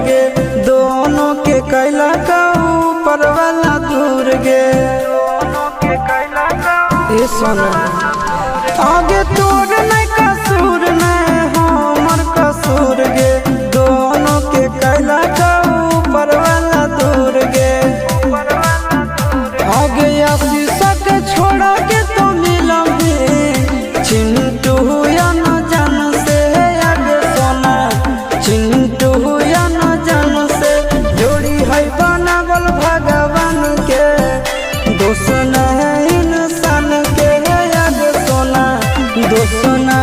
गे दोनों के कैला का ऊपर वाला दूर गे ए सोना आगे तोर नहीं कसूर नहीं हमर कसूर गे दोनों के कैला का ऊपर वाला दूर गे आगे शीशा के छोड़ा के तो मिलोगे चिंटू या न जान से आगे सोना चिंटू या न जान से जोड़ी है बनावल भगवान के दोस्त न है इंसान के आगे सोना दोस्त न